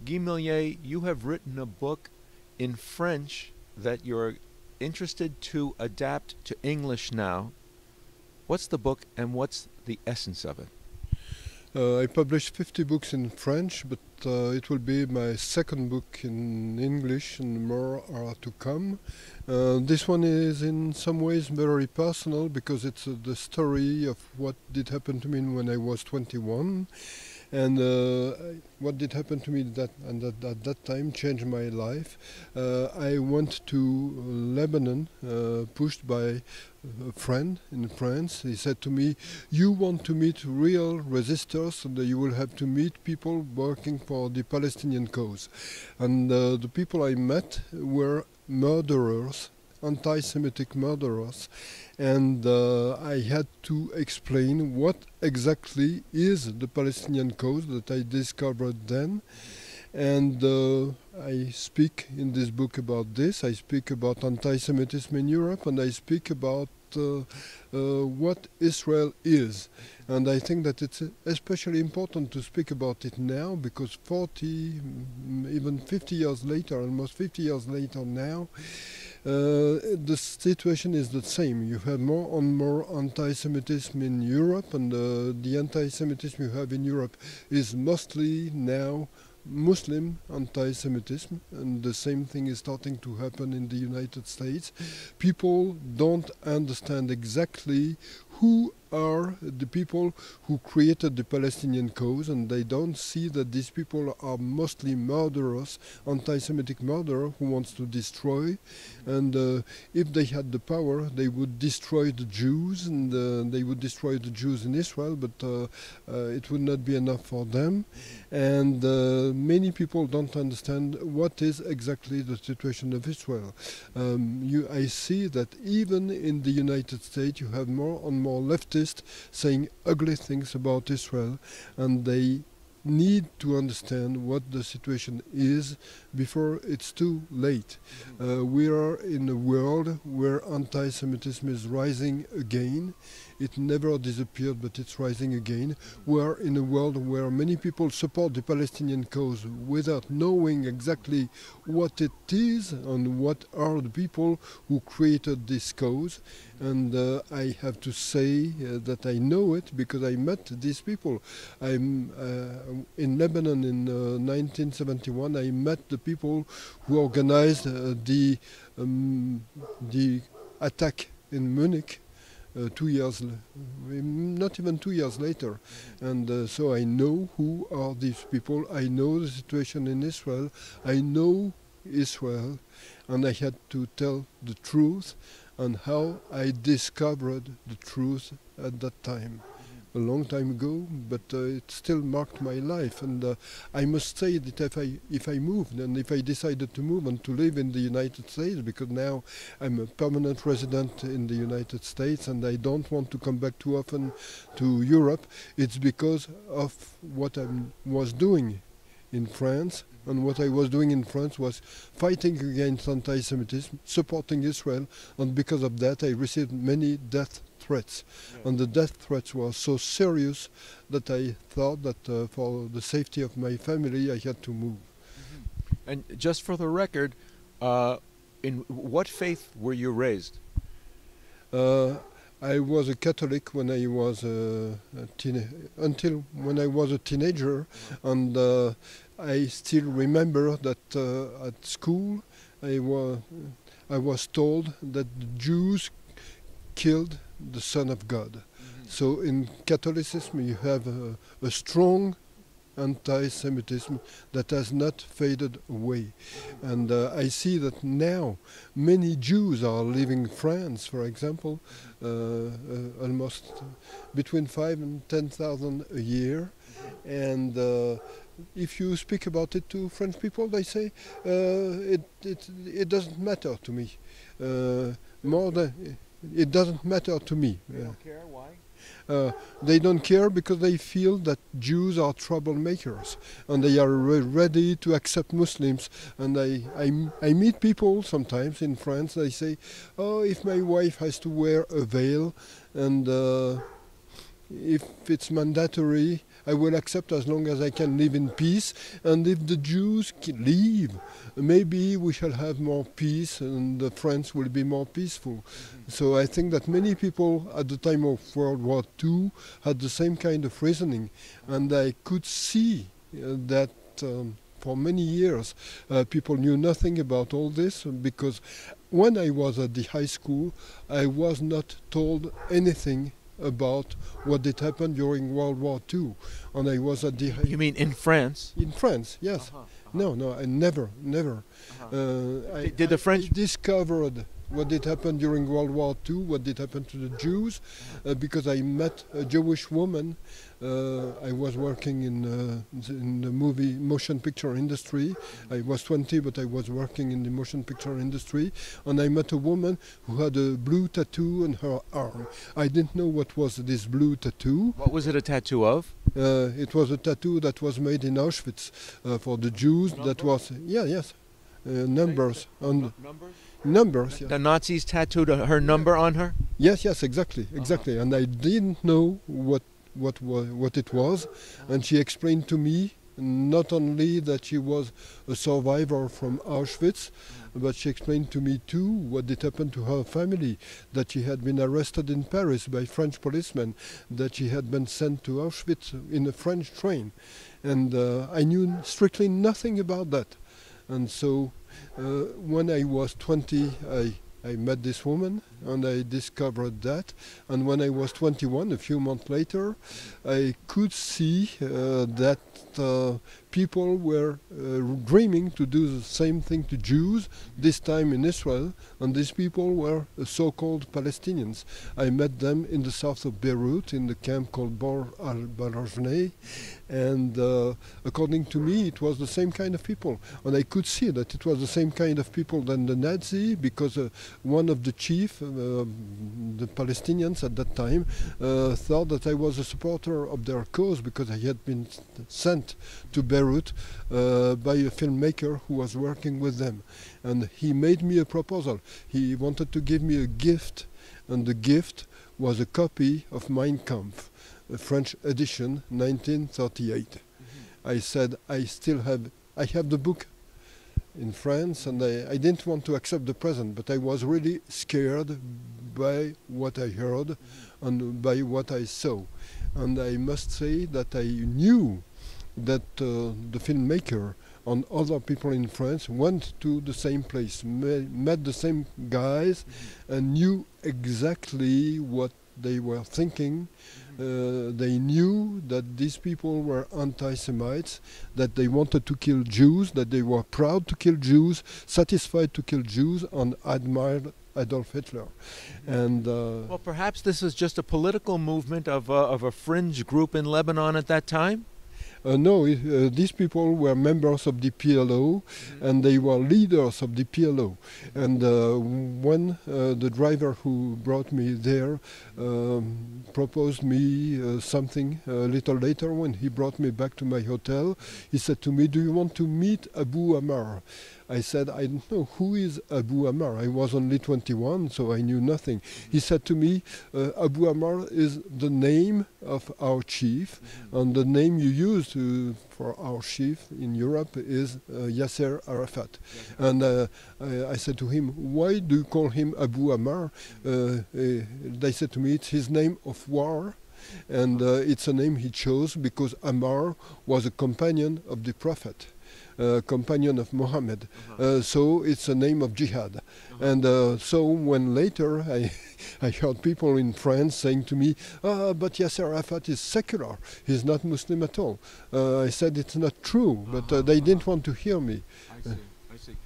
Guy Millier, you have written a book in French that you're interested to adapt to English now. What's the book and what's the essence of it? I published 50 books in French, but it will be my second book in English, and more are to come. This one is in some ways very personal because it's the story of what did happen to me when I was 21. And what did happen to me at that time changed my life. I went to Lebanon, pushed by a friend in France. He said to me, "You want to meet real resistors, and you will have to meet people working for the Palestinian cause." And the people I met were murderers, anti-Semitic murderers, and I had to explain what exactly is the Palestinian cause that I discovered then. And I speak in this book about this. I speak about anti-Semitism in Europe, and I speak about what Israel is. And I think that it's especially important to speak about it now because 40, even 50 years later, almost 50 years later now, the situation is the same. You have more and more anti-Semitism in Europe, and the anti-Semitism you have in Europe is mostly now Muslim anti-Semitism, and the same thing is starting to happen in the United States. People don't understand exactly who are the people who created the Palestinian cause, and they don't see that these people are mostly murderers, anti-Semitic murderers who wants to destroy. And if they had the power, they would destroy the Jews, and they would destroy the Jews in Israel, but it would not be enough for them. And many people don't understand what is exactly the situation of Israel. I see that even in the United States you have more and more leftists saying ugly things about Israel, and they need to understand what the situation is before it's too late. We are in a world where anti-Semitism is rising again. It never disappeared, but it's rising again. We are in a world where many people support the Palestinian cause without knowing exactly what it is and what are the people who created this cause. And I have to say that I know it because I met these people. I'm in Lebanon in 1971. I met the people who organized the attack in Munich. 2 years, not even 2 years later. And so I know who are these people. I know the situation in Israel. I know Israel. And I had to tell the truth and how I discovered the truth at that time. A long time ago, but it still marked my life. And I must say that if I moved and if I decided to move and to live in the United States, because now I'm a permanent resident in the United States and I don't want to come back too often to Europe, it's because of what I was doing in France. And what I was doing in France was fighting against anti-Semitism, supporting Israel, and because of that I received many death threats. Yeah. And the death threats were so serious that I thought that for the safety of my family I had to move. Mm-hmm. And just for the record, in what faith were you raised? I was a Catholic when I was until when I was a teenager, and I still remember that at school I was told that the Jews killed the Son of God. Mm-hmm. So in Catholicism you have a strong anti-Semitism that has not faded away. And I see that now many Jews are leaving France, for example, almost between 5,000 and 10,000 a year. And if you speak about it to French people, they say it doesn't matter to me. It doesn't matter to me. They don't care. Why? They don't care because they feel that Jews are troublemakers and they are ready to accept Muslims. And I meet people sometimes in France, they say, oh, if my wife has to wear a veil and if it's mandatory, I will accept as long as I can live in peace. And if the Jews leave, maybe we shall have more peace and France will be more peaceful. So I think that many people at the time of World War II had the same kind of reasoning. And I could see that for many years people knew nothing about all this, because when I was at the high school, I was not told anything about what did happen during World War II. And I was at the... You mean in France? In France, yes. No, I never. Did the French... I discovered what did happen during World War II, what did happen to the Jews, because I met a Jewish woman. I was working in the motion picture industry. I was 20, but I was working in the motion picture industry, and I met a woman who had a blue tattoo on her arm. I didn't know what was this blue tattoo. What was it a tattoo of? It was a tattoo that was made in Auschwitz for the Jews. Numbers? That was, yes, numbers. Numbers? Numbers, yeah. The Nazis tattooed her number on her? Yes, exactly. And I didn't know what it was, and she explained to me not only that she was a survivor from Auschwitz, but she explained to me too what did happen to her family, that she had been arrested in Paris by French policemen, that she had been sent to Auschwitz in a French train, and I knew strictly nothing about that. And so when I was 20, I met this woman and I discovered that. And when I was 21, a few months later, I could see that people were dreaming to do the same thing to Jews, this time in Israel, and these people were so-called Palestinians. I met them in the south of Beirut, in the camp called Bor al-Barajneh, and according to me, it was the same kind of people. And I could see that it was the same kind of people than the Nazi, because one of the chief, the Palestinians at that time, thought that I was a supporter of their cause because I had been sent to Beirut by a filmmaker who was working with them. And he made me a proposal. He wanted to give me a gift, and the gift was a copy of Mein Kampf, a French edition, 1938. I said, I have the book in France, and I didn't want to accept the present, but I was really scared by what I heard and by what I saw. And I must say that I knew that the filmmaker and other people in France went to the same place, met the same guys, and knew exactly what they were thinking. They knew that these people were anti-Semites, that they wanted to kill Jews, that they were proud to kill Jews, satisfied to kill Jews, and admired Adolf Hitler. And well, perhaps this was just a political movement of a fringe group in Lebanon at that time? No, these people were members of the PLO, and they were leaders of the PLO. And when the driver who brought me there proposed me something a little later, when he brought me back to my hotel, he said to me, "Do you want to meet Abu Ammar?" I said, "I don't know who is Abu Ammar." I was only 21, so I knew nothing. He said to me, "Abu Ammar is the name of our chief, and the name you use for our chief in Europe is Yasser Arafat." And I said to him, "Why do you call him Abu Ammar?" They said to me, "It's his name of war." And it's a name he chose because Ammar was a companion of the Prophet. Companion of Muhammad. So it's a name of jihad. And so when later I heard people in France saying to me, but Yasser Arafat is secular, he's not Muslim at all. I said it's not true, but they didn't want to hear me. I see.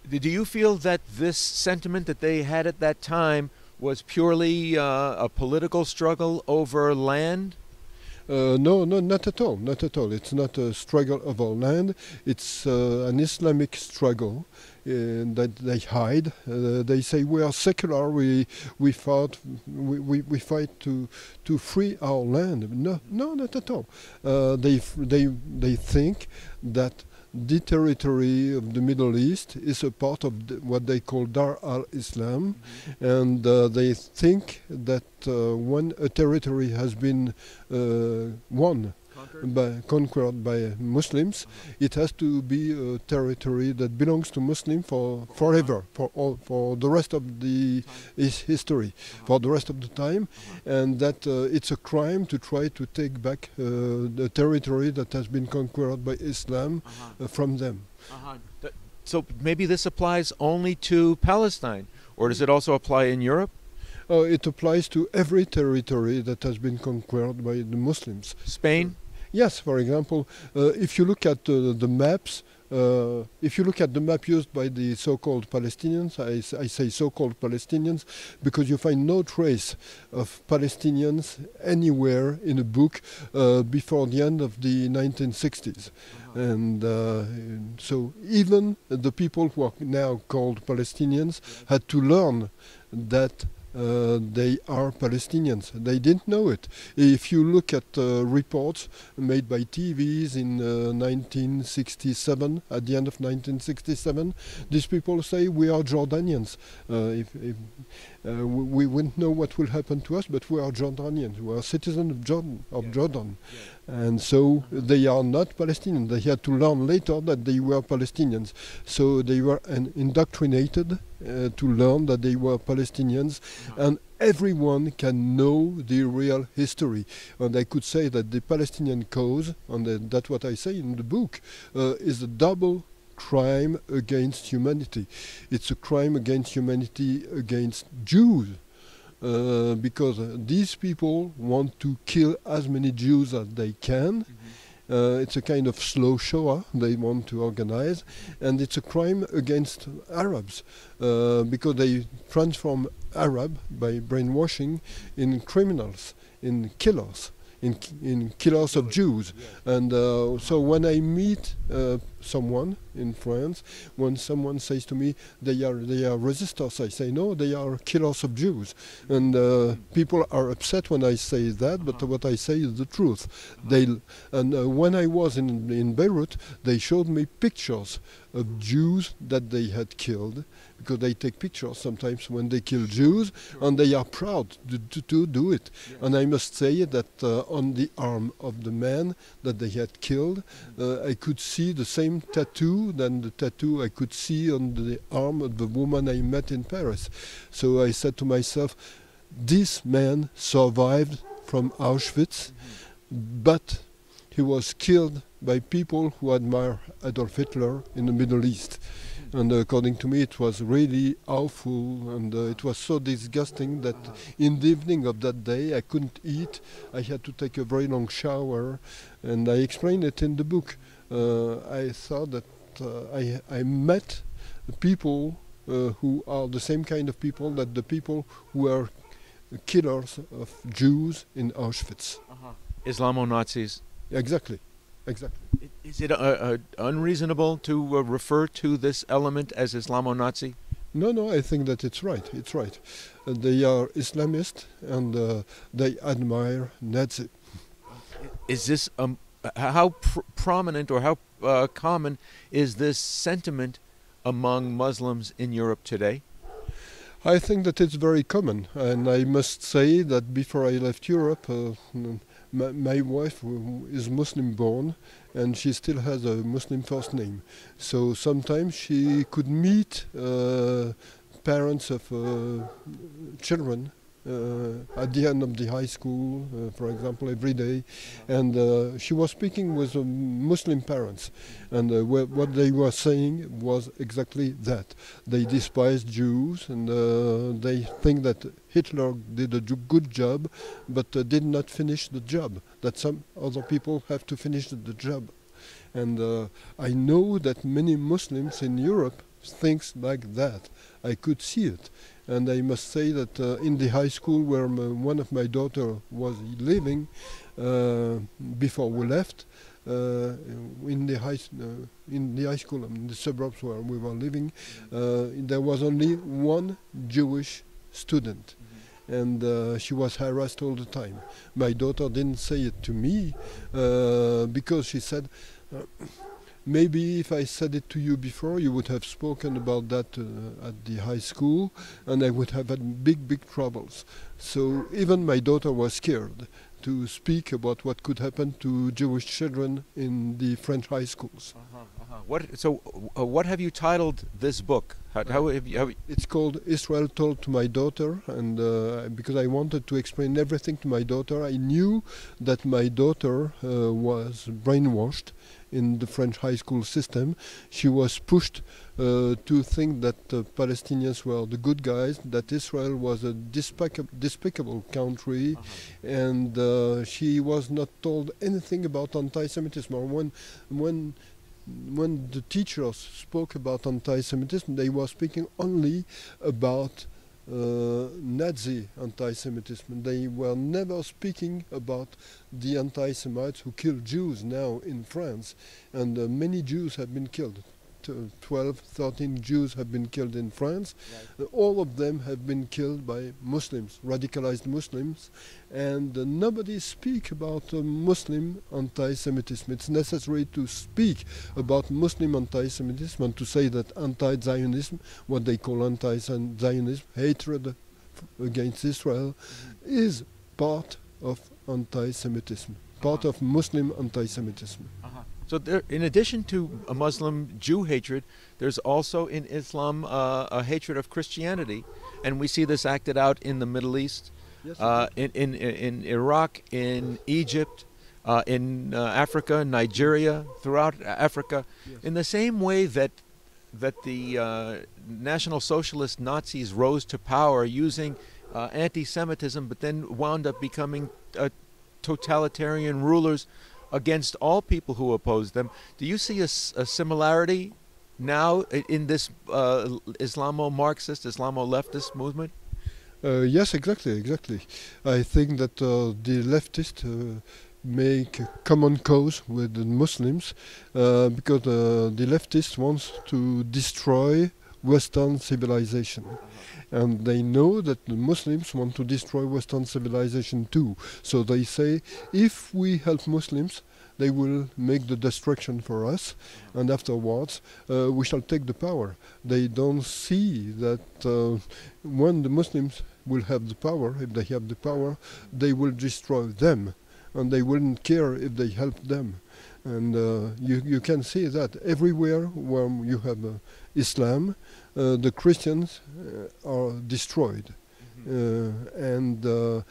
Do you feel that this sentiment that they had at that time was purely a political struggle over land? No, not at all. Not at all. It's not a struggle over land. It's an Islamic struggle that they hide. They say we are secular. We fight to free our land. No, not at all. They think that the territory of the Middle East is a part of what they call Dar al-Islam, and they think that when a territory has been conquered by Muslims, it has to be a territory that belongs to Muslims for forever, for the rest of the history, for the rest of the time, and that it's a crime to try to take back the territory that has been conquered by Islam from them. So maybe this applies only to Palestine, or does it also apply in Europe? It applies to every territory that has been conquered by the Muslims. Spain? Yes, for example, if you look at the maps, if you look at the map used by the so-called Palestinians, I say so-called Palestinians because you find no trace of Palestinians anywhere in a book before the end of the 1960s. And so even the people who are now called Palestinians had to learn that they are Palestinians. They didn't know it. If you look at reports made by TVs in 1967, at the end of 1967, these people say we are Jordanians. We wouldn't know what will happen to us, but we are Jordanians. We are citizens of Jordan. And so they are not Palestinians. They had to learn later that they were Palestinians. So they were indoctrinated to learn that they were Palestinians. And everyone can know the real history. And I could say that the Palestinian cause, and that's what I say in the book, is a double crime against humanity. It's a crime against humanity against Jews. Because these people want to kill as many Jews as they can. It's a kind of slow shower they want to organize, and it's a crime against Arabs because they transform Arab by brainwashing in criminals, in killers. In killers of Jews. And so when I meet someone in France, when someone says to me they are resistors, I say no, they are killers of Jews. And people are upset when I say that, but what I say is the truth. When I was in Beirut, they showed me pictures of Jews that they had killed, because they take pictures sometimes when they kill Jews, and they are proud to do it. And I must say that on the arm of the man that they had killed, I could see the same tattoo than the tattoo I could see on the arm of the woman I met in Paris. So I said to myself, this man survived from Auschwitz, but he was killed by people who admire Adolf Hitler in the Middle East. And according to me, it was really awful, and it was so disgusting that in the evening of that day I couldn't eat. I had to take a very long shower, and I explained it in the book. I thought that I met people who are the same kind of people that the people who are killers of Jews in Auschwitz. Islamo-Nazis. Exactly. Exactly. Is it unreasonable to refer to this element as Islamo-Nazi? No, I think that it's right. It's right. They are Islamist and they admire Nazi. Is this how prominent or how common is this sentiment among Muslims in Europe today? I think that it's very common, and I must say that before I left Europe, my wife is Muslim born, and she still has a Muslim first name. So sometimes she could meet parents of children at the end of the high school, for example, every day. And she was speaking with Muslim parents. And what they were saying was exactly that. They despise Jews, and they think that Hitler did a good job, but did not finish the job, that some other people have to finish the job. And I know that many Muslims in Europe thinks like that. I could see it. And I must say that in the high school where one of my daughter was living, before we left, in the high school, in the suburbs where we were living, there was only one Jewish student. And she was harassed all the time. My daughter didn't say it to me because she said, Maybe if I said it to you before, you would have spoken about that at the high school, and I would have had big troubles. So even my daughter was scared to speak about what could happen to Jewish children in the French high schools. What have you titled this book? It's called Israel Told to My Daughter, and because I wanted to explain everything to my daughter, I knew that my daughter was brainwashed in the French high school system. She was pushed to think that Palestinians were the good guys, that Israel was a despicable country, and she was not told anything about anti-Semitism. Or when the teachers spoke about anti-Semitism, they were speaking only about Nazi anti-Semitism. They were never speaking about the anti-Semites who killed Jews now in France, and many Jews have been killed. 12, 13 Jews have been killed in France. Right. All of them have been killed by Muslims, radicalized Muslims, and nobody speaks about Muslim anti-Semitism. It's necessary to speak about Muslim anti-Semitism and to say that anti-Zionism, what they call anti-Zionism, hatred against Israel, is part of anti-Semitism, part of Muslim anti-Semitism. So there, in addition to a Muslim Jew hatred, there's also in Islam a hatred of Christianity, and we see this acted out in the Middle East, yes, in Iraq, in Egypt, in Africa, Nigeria, throughout Africa, yes, in the same way that the National Socialist Nazis rose to power using anti-Semitism, but then wound up becoming totalitarian rulers against all people who opposed them. Do you see a similarity now in this Islamo-Marxist, Islamo-leftist movement? Yes, exactly. I think that the leftists make common cause with the Muslims because the leftists want to destroy Western civilization. And they know that the Muslims want to destroy Western civilization too. So they say, if we help Muslims, they will make the destruction for us, and afterwards we shall take the power. They don't see that when the Muslims will have the power, if they have the power, they will destroy them, and they wouldn't care if they help them. And you can see that everywhere where you have Islam, the Christians are destroyed. And the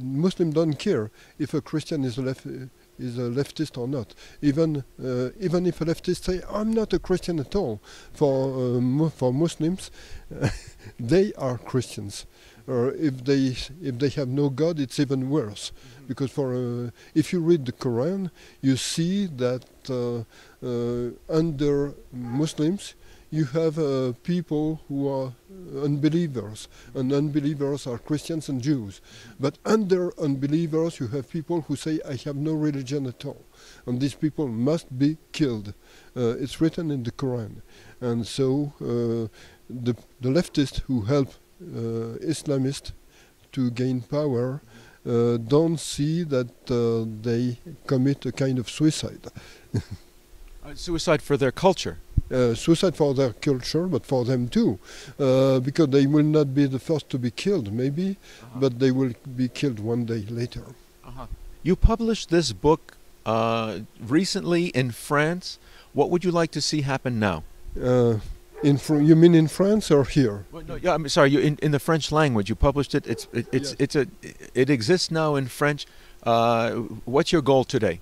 Muslim don't care if a Christian is a leftist or not. Even if a leftist say, I'm not a Christian at all, for Muslims, they are Christians. Or if they have no God, it's even worse. Because if you read the Quran, you see that under Muslims, you have people who are unbelievers, and unbelievers are Christians and Jews. But under unbelievers, you have people who say, I have no religion at all. And these people must be killed. It's written in the Quran. And so the leftists who help Islamists to gain power don't see that they commit a kind of suicide. Suicide for their culture. Suicide for their culture, but for them too, because they will not be the first to be killed, maybe, but they will be killed one day later. You published this book recently in France. What would you like to see happen now? You mean in France or here? Well, no, yeah, I'm sorry. In the French language, you published it. It exists now in French. What's your goal today?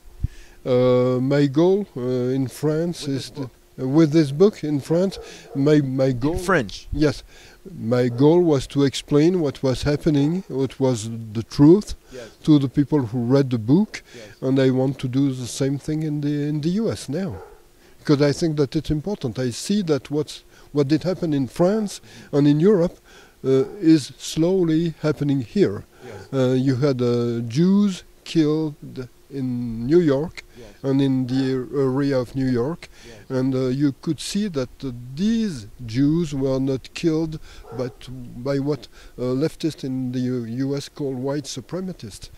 My goal in France is with this book in France. My goal in French. Yes, my goal was to explain what was happening, what was the truth, yes, to the people who read the book, yes, and I want to do the same thing in the U.S. now, because I think that it's important. I see that what did happen in France and in Europe is slowly happening here. Yes. You had Jews killed in New York, yes, and in the area of New York, yes, and you could see that these Jews were not killed but by what leftists in the US call white supremacists.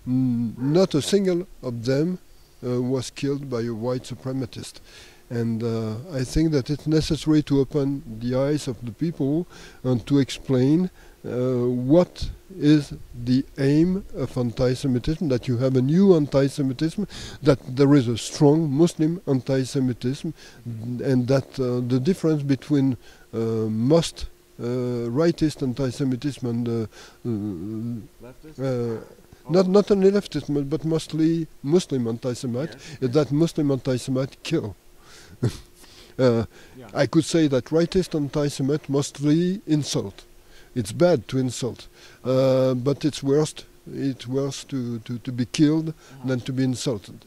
Not a single of them was killed by a white suprematist. And I think that it's necessary to open the eyes of the people and to explain what is the aim of anti-Semitism, that you have a new anti-Semitism, that there is a strong Muslim anti-Semitism, and that the difference between most rightist anti-Semitism and not only leftist, but mostly Muslim anti-Semite, is that Muslim anti-Semite kill. I could say that rightist anti-Semite mostly insult. It's bad to insult, but it's worse to be killed than to be insulted.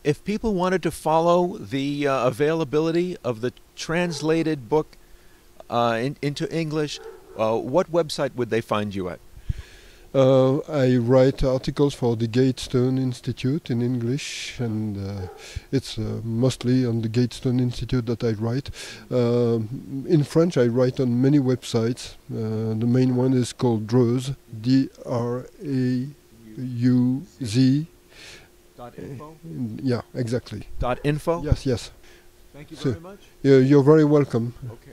If people wanted to follow the availability of the translated book into English, what website would they find you at? I write articles for the Gatestone Institute in English, and it's mostly on the Gatestone Institute that I write. In French, I write on many websites. The main one is called Drauz, D-R-A-U-Z. .info? Yeah, exactly. .info? Yes, yes. Thank you very much. You're very welcome. Okay.